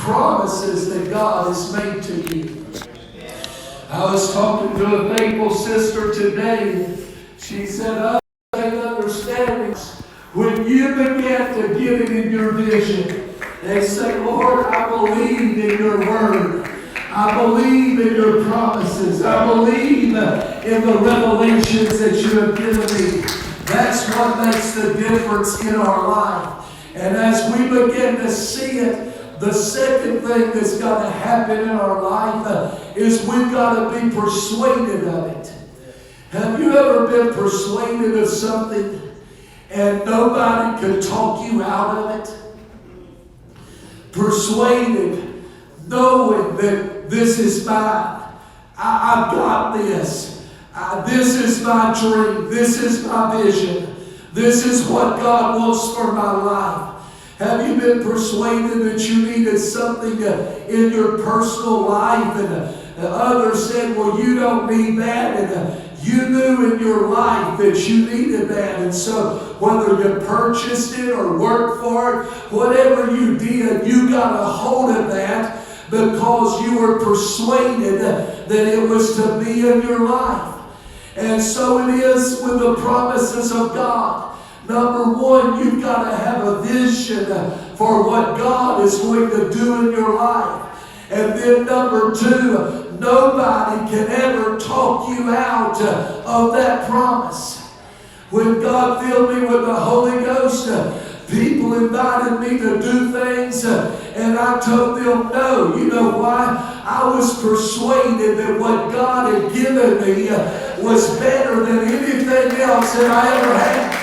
promises that God has made to you. I was talking to a faithful sister today. She said, I can't understand when you begin to get it in your vision. They say, Lord, I believe in your word. I believe in your promises. I believe in the revelations that you have given me. That's what makes the difference in our life. And as we begin to see it, the second thing that's got to happen in our life is we've got to be persuaded of it. Have you ever been persuaded of something and nobody could talk you out of it? Persuaded, knowing that this is mine. I've got this. This is my dream. This is my vision. This is what God wants for my life. Have you been persuaded that you needed something in your personal life and others said, well, you don't need that, and you knew in your life that you needed that, and so whether you purchased it or worked for it, whatever you did, you got a hold of that because you were persuaded that it was to be in your life. And so it is with the promises of God. Number one, you've got to have a vision for what God is going to do in your life. And then number two, nobody can ever talk you out of that promise. When God filled me with the Holy Ghost, people invited me to do things and I told them no. You know why? I was persuaded that what God had given me was better than anything else that I ever had.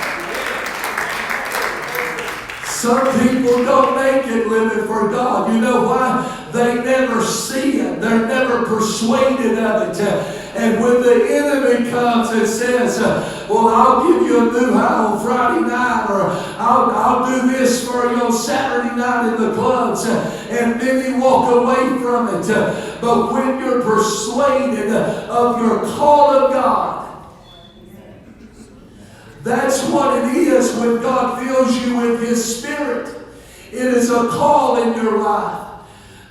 Some people don't make it living for God. You know why? They never see it. They're never persuaded of it. And when the enemy comes and says, well, I'll give you a new high on Friday night, or I'll do this for you on Saturday night in the clubs, and many walk away from it. But when you're persuaded of your call of God, that's what it is when God fills you with His Spirit. It is a call in your life.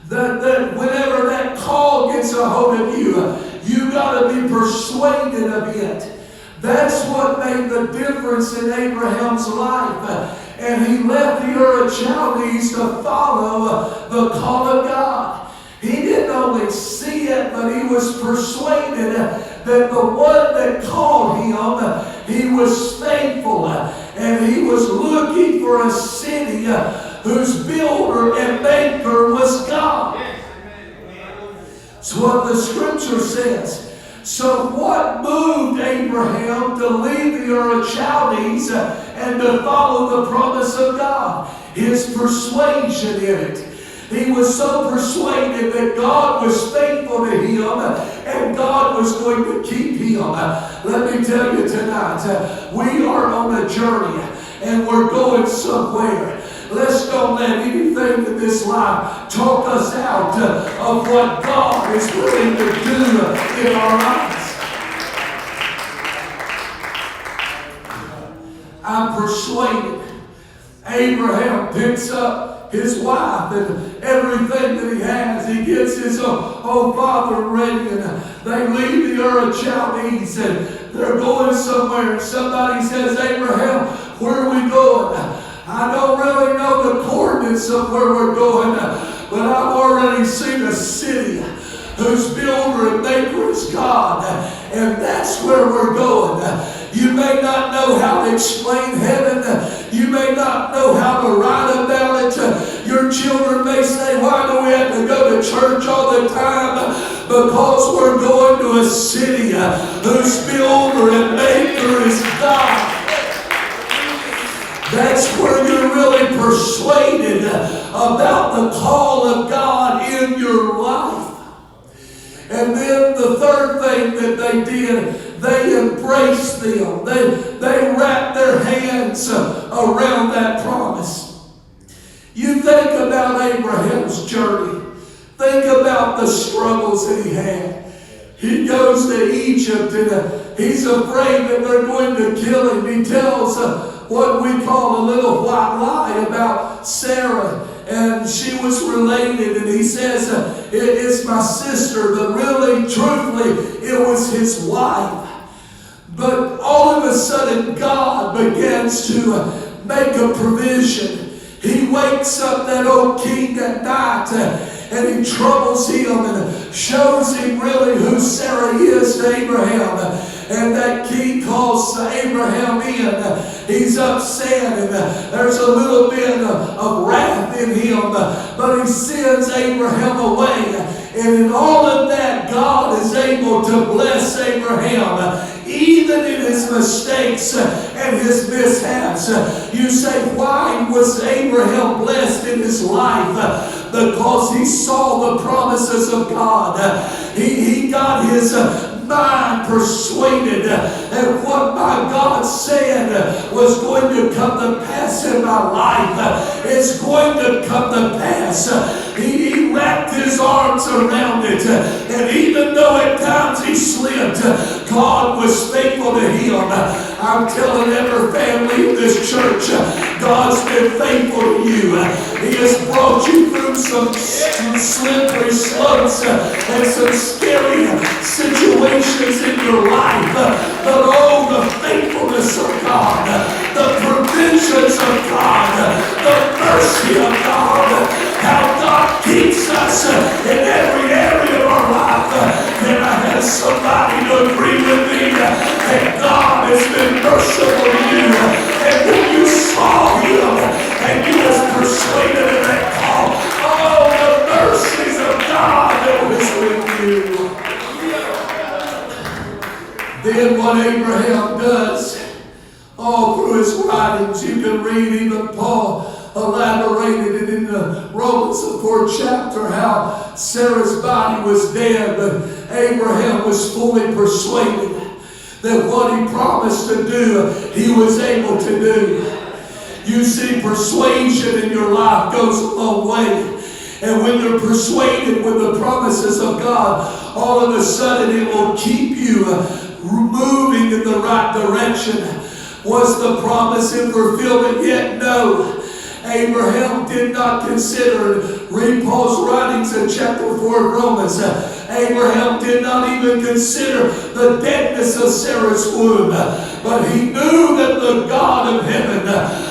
That whenever that call gets a hold of you, you got to be persuaded of it. That's what made the difference in Abraham's life. And he left the Ur of Chaldees to follow the call of God. He didn't only see it, but he was persuaded that the one that called him, he was faithful, and he was looking for a city whose builder and maker was God. That's what the scripture says. So what moved Abraham to leave the Ur of Chaldees and to follow the promise of God? His persuasion in it. He was so persuaded that God was faithful to him and God was going to keep him. Let me tell you tonight, we are on a journey and we're going somewhere. Let's don't let anything in this life talk us out of what God is willing to do in our lives. I'm persuaded. Abraham picks up his wife and everything that he has. He gets his own father ready, and they leave the Ur of Chaldees and they're going somewhere. And somebody says, Abraham, where are we going? I don't really know the coordinates of where we're going, but I've already seen a city whose builder and maker is God, and that's where we're going. You may not know how to explain heaven. You may not know how to write about it. Your children may say, why do we have to go to church all the time? Because we're going to a city whose builder and maker is God. That's where you're really persuaded about the call of God in your life. And then the third thing that they did, they embraced them. They wrapped their hands around that promise. You think about Abraham's journey. Think about the struggles that he had. He goes to Egypt and he's afraid that they're going to kill him. He tells what we call a little white lie about Sarah and she was related, and he says, it's my sister, but really, truthfully, it was his wife. But all of a sudden, God begins to make a provision. He wakes up that old king at night, and he troubles him and shows him really who Sarah is to Abraham. And that king calls Abraham in. He's upset, and there's a little bit of wrath in him, but he sends Abraham away. And in all of that, God is able to bless Abraham, even in his mistakes and his mishaps. You say, why was Abraham blessed in his life? Because he saw the promises of God. He got his mind persuaded that what my God said was going to come to pass in my life. It's going to come to pass. He wrapped his arms around it, and even though at times he slipped, God was faithful to him. I'm telling every family in this church, God's been faithful to you. He has brought you through some slippery slopes and some scary situations in your life. But oh, the faithfulness of God, the provisions of God, the mercy of God, how God keeps us in every area of our life. Can I have somebody to agree with me that God has been merciful to you? And when you saw Him and you was persuaded in that call, oh, the mercies of God that was with you. Then what Abraham does, all through his writings, you can read even Paul elaborated it in the Romans, the 4th chapter, how Sarah's body was dead, but Abraham was fully persuaded that what he promised to do, he was able to do. You see, persuasion in your life goes a long way. And when you're persuaded with the promises of God, all of a sudden it will keep you moving in the right direction. Was the promise in fulfillment yet? No. Abraham did not consider, read Paul's writings in chapter 4 of Romans, Abraham did not even consider the deadness of Sarah's womb. But he knew that the God of heaven,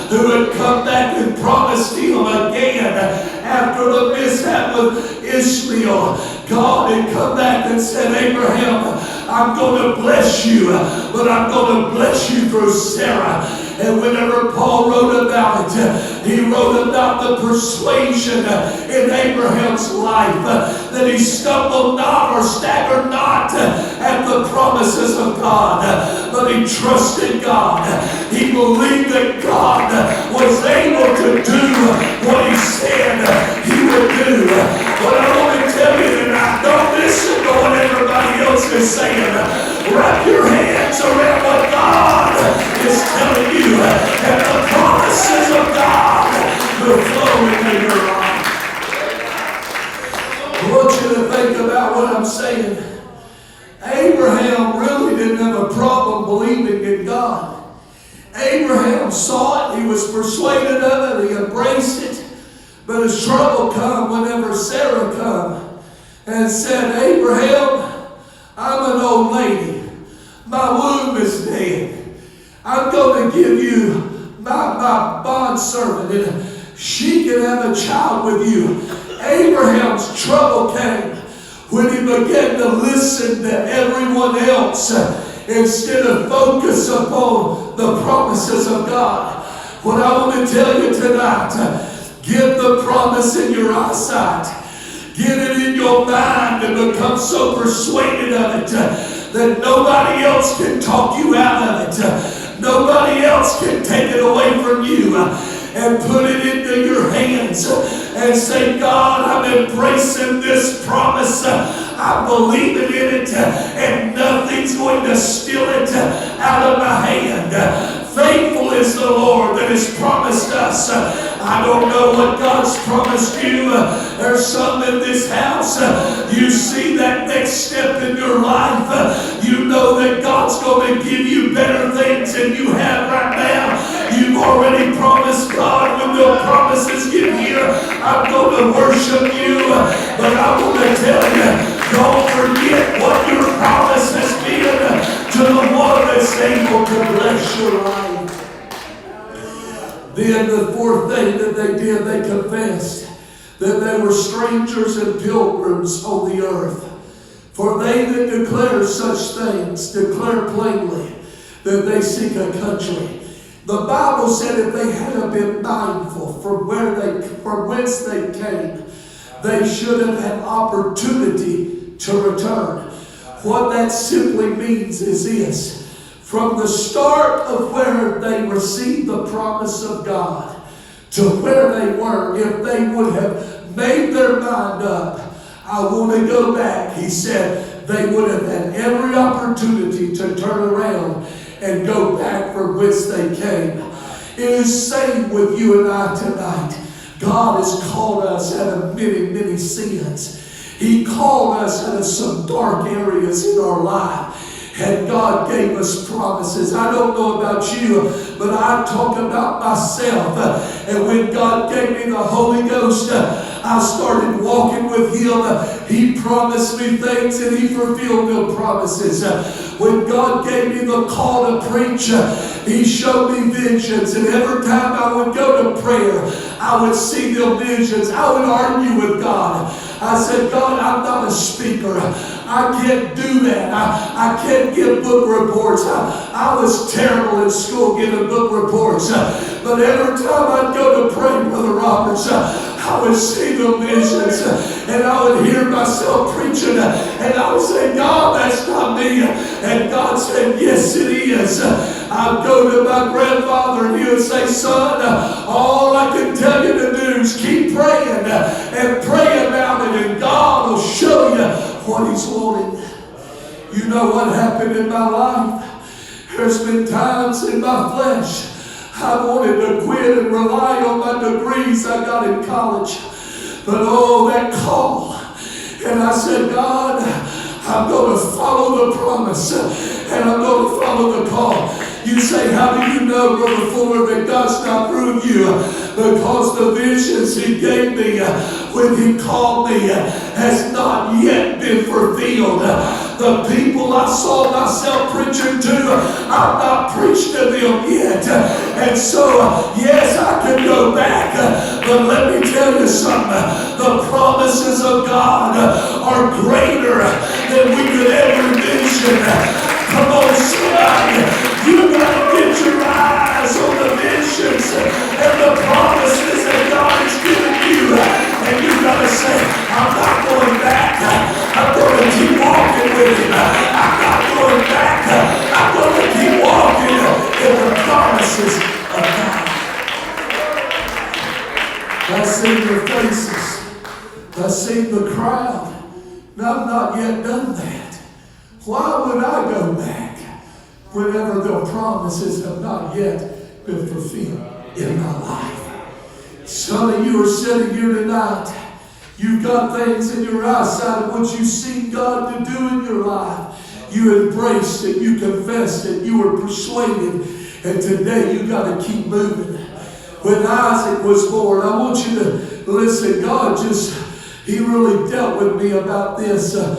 who had come back and promised him again after the mishap with Ishmael, God had come back and said, Abraham, I'm going to bless you, but I'm going to bless you through Sarah. And whenever Paul wrote about it, he wrote about the persuasion in Abraham's life, that he stumbled not or staggered not at the promises of God, but he trusted God. He believed that God was able to do what he said he would do. But I want to tell you tonight, don't listen to what everybody else is saying. Wrap your hands around what God is telling you, and the promises of God will flow into your life. I want you to think about what I'm saying. Abraham really didn't have a problem believing in God. Abraham saw it, he was persuaded of it, he embraced it. But as trouble come, whenever Sarah come and said, Abraham, I'm an old lady. My womb is dead. I'm going to give you my bondservant, and she can have a child with you. Abraham's trouble came when he began to listen to everyone else instead of focus upon the promises of God. What I want to tell you tonight, get the promise in your eyesight. Get it in your mind and become so persuaded of it that nobody else can talk you out of it. Nobody else can take it away from you. And put it into your hands and say, God, I'm embracing this promise. I'm believing in it, and nothing's going to steal it out of my hand. Faithful is the Lord that has promised us. I don't know what God's promised you. There's some in this house. You see that next step in your life. You know that God's going to give you better things than you have right now. You've already promised God when the promises give you here. I'm going to worship you. But I want to tell you, don't forget what your promise has been to the one that's able to bless your life. Then the fourth thing that they did, they confessed that they were strangers and pilgrims on the earth. For they that declare such things declare plainly that they seek a country. The Bible said if they hadn't been mindful from whence they came, they should have had opportunity to return. What that simply means is this: from the start of where they received the promise of God to where they were, if they would have made their mind up, I want to go back, he said, they would have had every opportunity to turn around and go back from whence they came. It is same with you and I tonight. God has called us out of many, many sins. He called us out of some dark areas in our life. And God gave us promises. I don't know about you, but I talk about myself. And when God gave me the Holy Ghost, I started walking with Him. He promised me things and He fulfilled the promises. When God gave me the call to preach, He showed me visions. And every time I would go to prayer, I would see the visions. I would argue with God. I said, God, I'm not a speaker. I can't do that. I can't give book reports. I was terrible in school giving book reports. But every time I'd go to pray, Brother Roberts, I would see the visions and I would hear myself preaching and I would say, God, that's not me. And God said, yes, it is. I'd go to my grandfather and he would say, son, all I can tell you to do is keep praying and pray about it, and God will show you what He's wanting. You know what happened in my life? There's been times in my flesh I wanted to quit and rely on my degrees I got in college. But oh, that call. And I said, God, I'm going to follow the promise and I'm going to follow the call. You say, how do you know, Brother Fuller, that God's not through you? Because the visions He gave me when He called me has not yet been fulfilled. The people I saw myself preaching to, I've not preached to them yet. And so, yes, I can go back. But let me tell you something. The promises of God are greater than we could ever envision. Come on, somebody. You got to get your eyes on the visions and the promises that God has given you. And you got to say, I'm not going back. I'm going to keep walking with Him. I'm not going back. I'm going to keep walking in the promises of God. I've seen their faces. I've seen the crowd. And I've not yet done that. Why would I go back whenever the promises have not yet been fulfilled in my life? Some of you are sitting here tonight. You've got things in your eyesight of what you've seen God to do in your life. You embraced it. You confessed it. You were persuaded. And today you got to keep moving. When Isaac was born, I want you to listen. God He really dealt with me about this a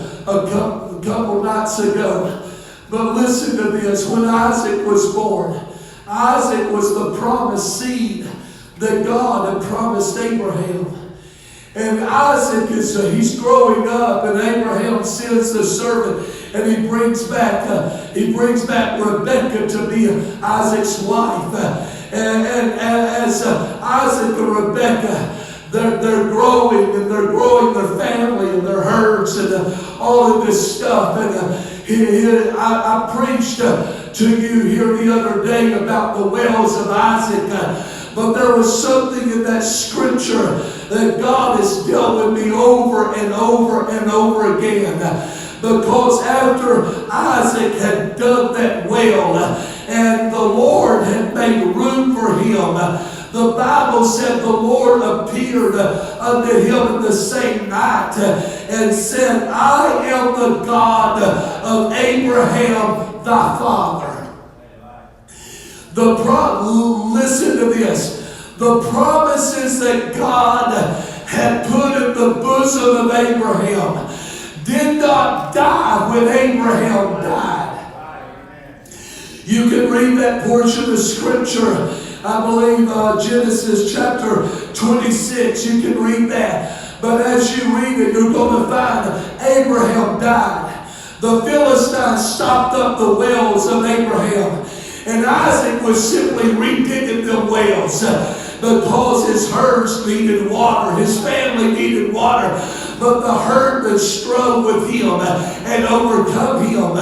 couple nights ago. But listen to this. When Isaac was born, Isaac was the promised seed that God had promised Abraham. And Isaac he's growing up, and Abraham sends the servant, and he brings back Rebekah to be Isaac's wife. And as Isaac and Rebekah, they're growing, and they're growing their family and their herds and all of this stuff. And I preached to you here the other day about the wells of Isaac. But there was something in that scripture that God has dealt with me over and over and over again. Because after Isaac had dug that well and the Lord had made room for him, the Bible said the Lord appeared unto him in the same night and said, I am the God of Abraham thy father. Listen to this. The promises that God had put in the bosom of Abraham did not die when Abraham died. You can read that portion of Scripture, I believe Genesis chapter 26, you can read that. But as you read it, you're going to find Abraham died. The Philistines stopped up the wells of Abraham. And Isaac was simply redigging the wells because his herds needed water. His family needed water. But the herd that strove with him and overcome him.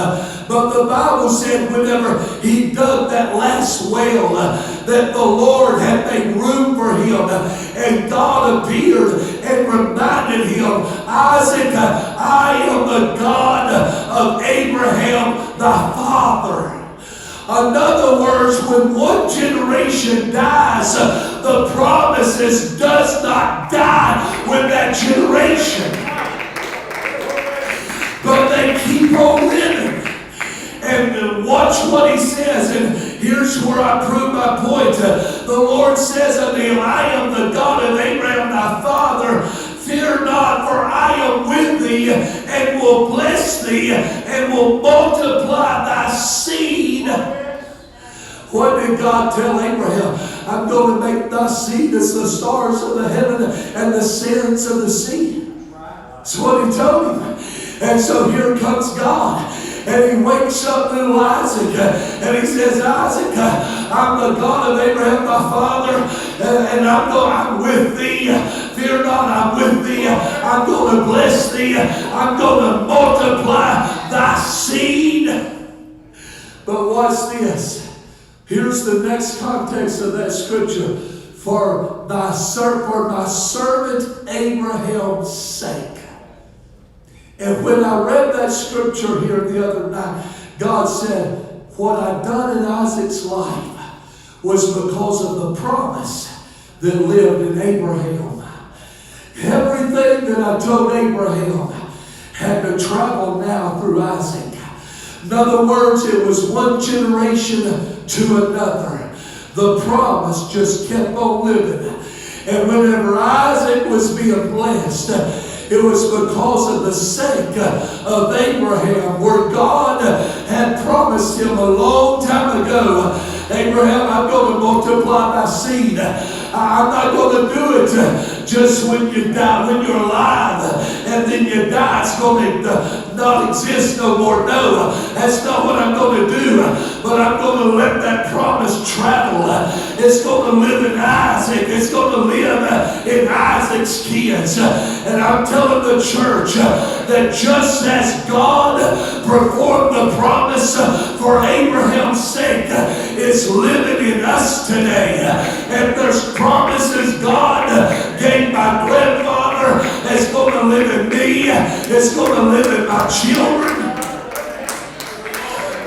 But the Bible said whenever he dug that last well, that the Lord had made room for him. And God appeared and reminded him, Isaac, I am the God of Abraham, thy father. In other words, when one generation dies, the promises does not die with that generation. But they keep on living. And watch what he says. And here's where I prove my point. The Lord says unto him, I am the God of Abraham thy father. Fear not, for I am with thee, and will bless thee, and will multiply thy seed. What did God tell Abraham? I'm going to make thy seed as the stars of the heaven and the sands of the sea. That's what he told him. And so here comes God. And he wakes up little Isaac. And he says, Isaac, I'm the God of Abraham, thy father. And I'm with thee. Fear not, I'm with thee. I'm going to bless thee. I'm going to multiply thy seed. But watch this. Here's the next context of that scripture. For my servant Abraham's sake. And when I read that scripture here the other night, God said, what I'd done in Isaac's life was because of the promise that lived in Abraham. Everything that I told Abraham had to travel now through Isaac. In other words, it was one generation to another. The promise just kept on living. And whenever Isaac was being blessed, it was because of the sake of Abraham, where God had promised him a long time ago, Abraham, I'm going to multiply thy seed. I'm not going to do it just when you die, when you're alive, and then you die. It's going to not exist no more. No, that's not what I'm going to do. But I'm going to let that promise travel. It's going to live in Isaac. It's going to live in Isaac's kids. And I'm telling the church that just as God performed the promise for Abraham's sake, it's living in us today. And there's promises God gave my grandfather that's going to live in me. It's going to live in my children.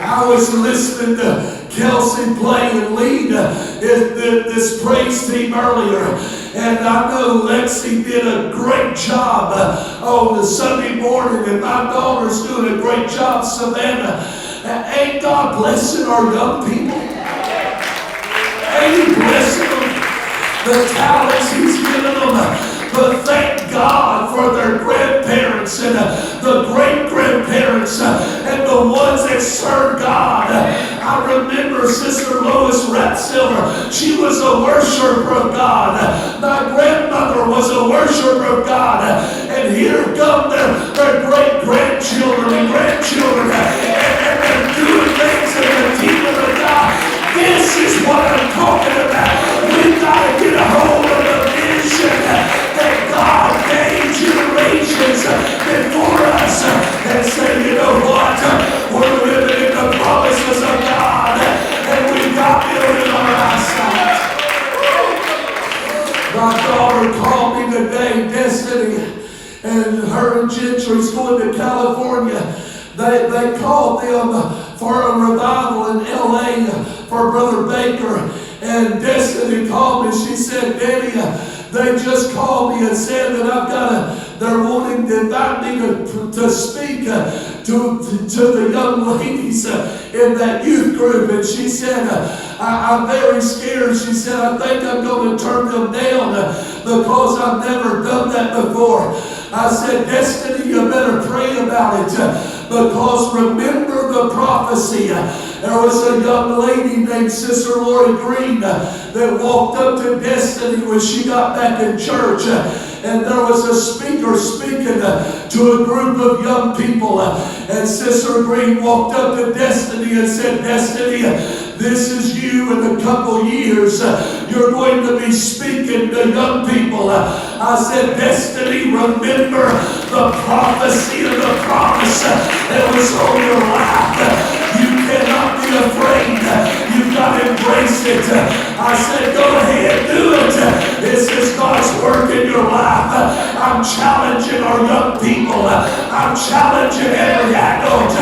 I was listening to Kelsey play and lead this praise team earlier. And I know Lexi did a great job on the Sunday morning. And my daughter's doing a great job, Savannah. Ain't God blessing our young people? Ain't He blessing them? The talents He's given them. But thank God for their grandparents and the great-grandparents and the ones that serve God. I remember Sister Lois Ratsilver. She was a worshiper of God. My grandmother was a worshiper of God. And here come their great-grandchildren and grandchildren. And they're doing things in the kingdom of God. This is what I'm talking about. We've got to get a hold of the vision that God gave generations before us and say, you know what? We're living in the promises of God and we've got building on our side. My daughter called me today, Destiny, and her and Gentry's going to California. They called them for a revival in L.A. for Brother Baker. And Destiny called me. She said, Daddy, they just called me and said that They're wanting to invite me to speak to the young ladies in that youth group. And she said, I'm very scared. She said, I think I'm going to turn them down because I've never done that before. I said, Destiny, you better pray about it because remember the prophecy. There was a young lady named Sister Lori Green that walked up to Destiny when she got back in church. And there was a speaker speaking to a group of young people. And Sister Green walked up to Destiny and said, Destiny, this is you in a couple years. You're going to be speaking to young people. I said, Destiny, remember the prophecy of the promise that was on your life. You cannot be afraid. You've got to embrace it. I said, go ahead, do it. This is God's work in your life. I'm challenging our young people. I'm challenging every adult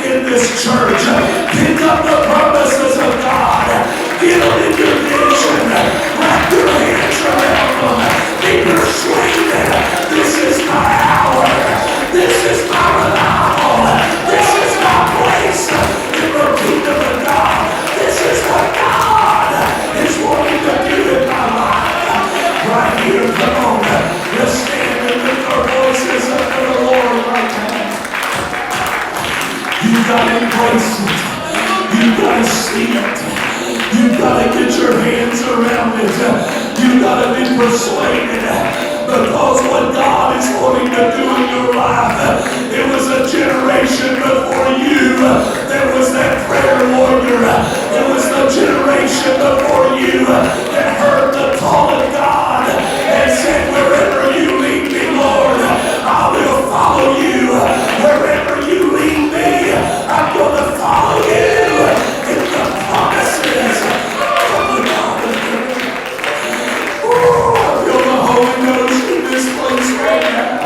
in this church. Pick up the promises of God. Get them in your vision. Wrap your hands around them. Be persuaded. This is my hour. This is my revival. This is my place in the kingdom of God. This is what God is wanting to do in my life. Right here, come on. Let's stand and lift our voices unto the Lord right now. You've got to embrace it. You've got to see it. You've got to get your hands around it. You've got to be persuaded. Because what God is wanting to do in your life, it was a generation before you. There was that prayer warrior. It was the generation before you that heard the call of God and said, wherever you lead me, Lord, I will follow you. Wherever you lead me, I'm going to follow you in the promises of the God. Holy Ghost in this place right now.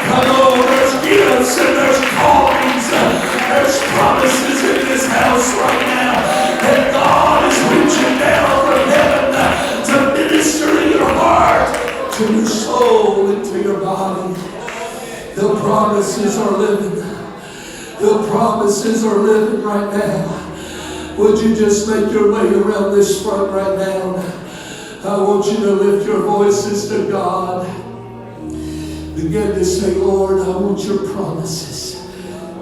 Come on, there's gifts and there's callings. There's promises in this house right now. And God is reaching down from heaven to minister in your heart, to your soul, and to your body. The promises are living. The promises are living right now. Would you just make your way around this front right now? I want you to lift your voices to God. Begin to say, Lord, I want your promises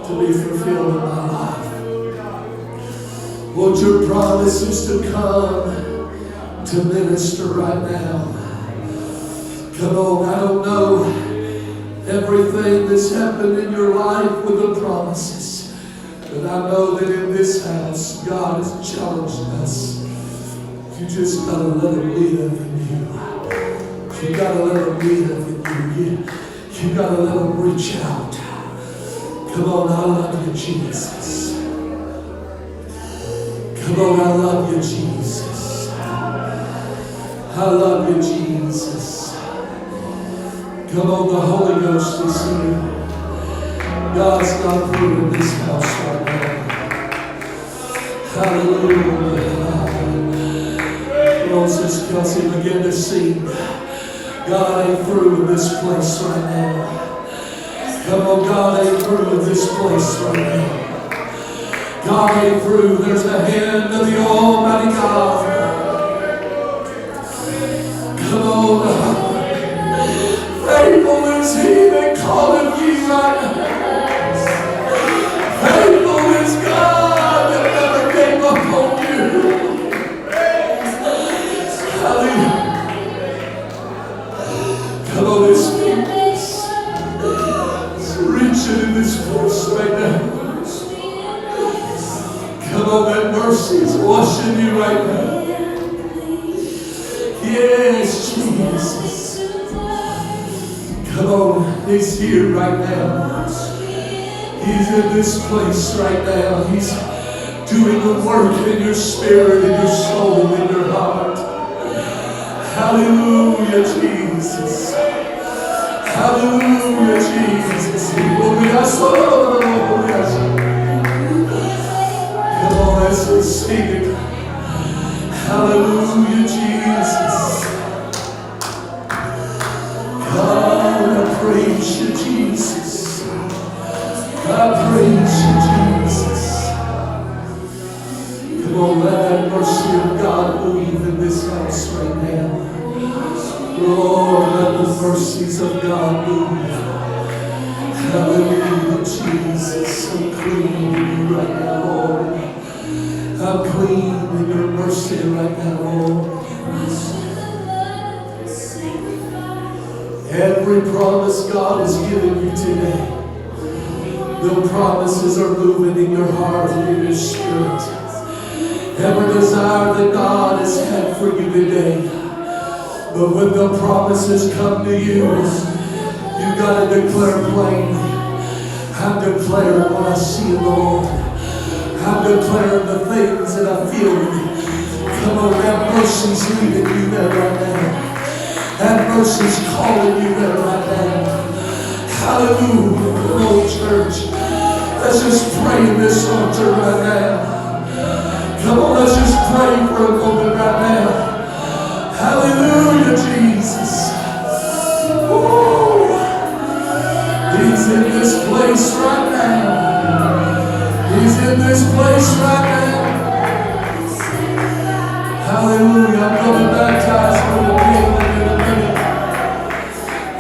to be fulfilled in my life. I want your promises to come to minister right now. Come on, I don't know everything that's happened in your life with the promises, but I know that in this house, God has challenged us. You just gotta let him live in you. You gotta let him live in you. You gotta let him reach out. Come on, I love you, Jesus. Come on, I love you, Jesus. I love you, Jesus. Come on, the Holy Ghost is here. God's not through in this house right now. Hallelujah. Sister Kelsey, begin to sing. God ain't through in this place right now. Come on, God ain't through in this place right now. God ain't through. There's the hand of the Almighty God. Come on. Faithful is He that calleth you right now. Faithful is God that never gave up on you. Come on, this reaching in this place right now. Come on, that mercy is washing you right now. Yes, Jesus. Come on, He's here right now. He's in this place right now. He's doing the work in your spirit, in your soul, in your heart. Hallelujah, Jesus. Hallelujah, Jesus. Come on, let's sing it. Hallelujah, Jesus. God, I praise you, Jesus. Come on, let that mercy of God move in this house right now. Lord, let the mercies of God move. Hallelujah, Jesus. I'm clean in you right now, Lord. I'm clean in your mercy right now, Lord. Every promise God has given you today, the promises are moving in your heart and in your spirit. Every desire that God has had for you today. But when the promises come to you, you got to declare plainly. I'm declaring what I see in the Lord. I'm declaring the things that I feel. Come on, that mercy's leading you there right now. That mercy's calling you there right now. Hallelujah. Come on, church. Let's just pray in this altar right now. Come on, let's just pray for a moment right now. Hallelujah, Jesus. Woo. He's in this place right now. He's in this place right now. Hallelujah. I'm going to baptize for the people in a minute.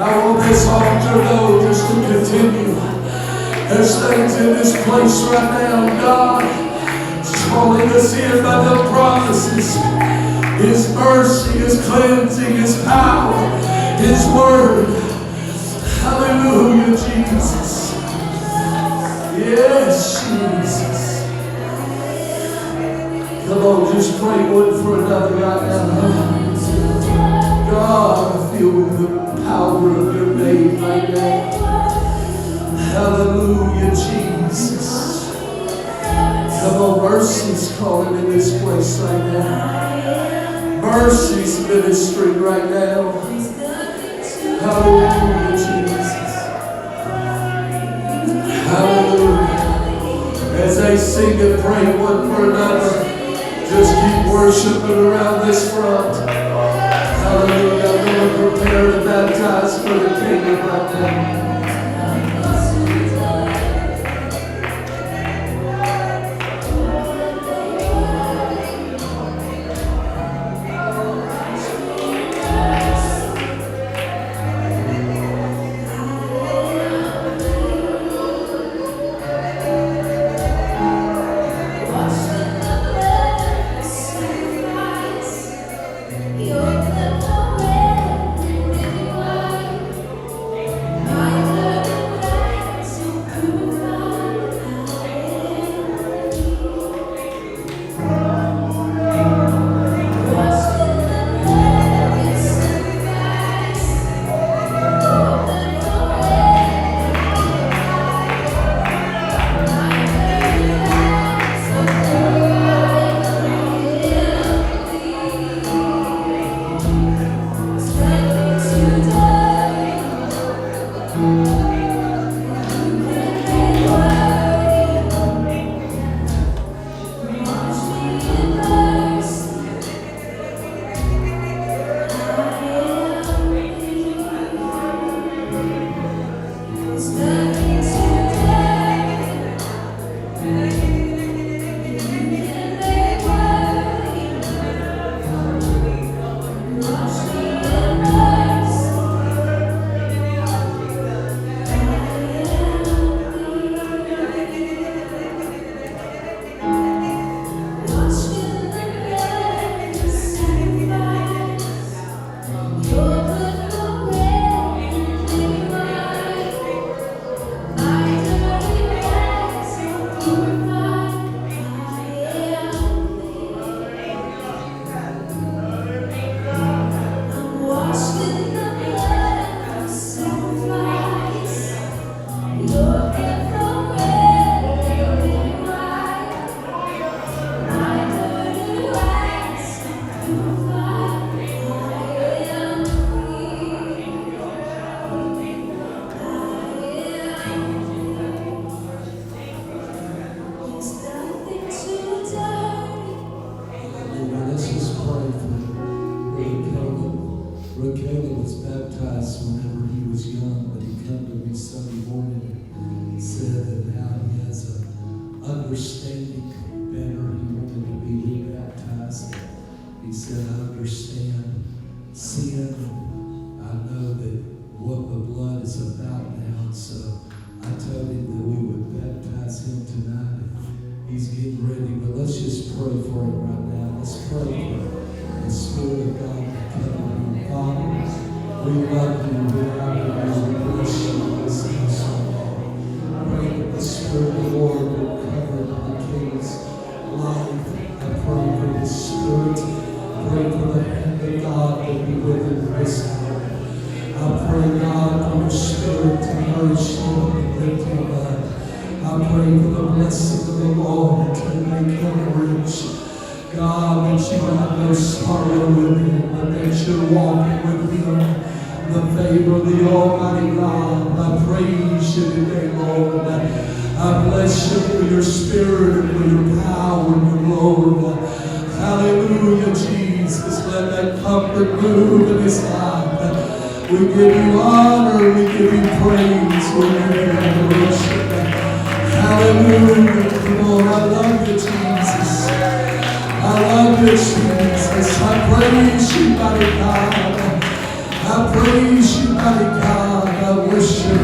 I want this altar, though, just to continue. There's things in this place right now. God is calling us in by the promises. His mercy, His cleansing, His power, His word. Hallelujah, Jesus. Yes, Jesus. Come on, just pray one for another right now. God, I feel the power of your name right now. Hallelujah, Jesus. Come on, mercy's calling in this place right now. Mercy's ministering right now. Hallelujah, Jesus. Hallelujah. As they sing and pray one for another, just keep worshiping around this front. Hallelujah. I'm going to prepare to baptize for the kingdom right now. We love you. We honor you. We bless you in this household. Pray that the Spirit of the Lord will cover the King's life. I pray for His Spirit. Pray for the hand of God that be with him this hour. I pray, God, for your Spirit to nourish him and lift him up. I pray for the blessing of the Lord to make him rich. God, that you have no sorrow with him, but that you're walking with him. The favor of the Almighty God. I praise you today, Lord. I bless you for your Spirit and for your power and your glory. Hallelujah, Jesus. Let that comfort move in his life. We give you honor. We give you praise. We give you adoration. Hallelujah. Come on, I love you, Jesus. I love you, Jesus. I praise you, mighty God. I praise you, mighty God. I worship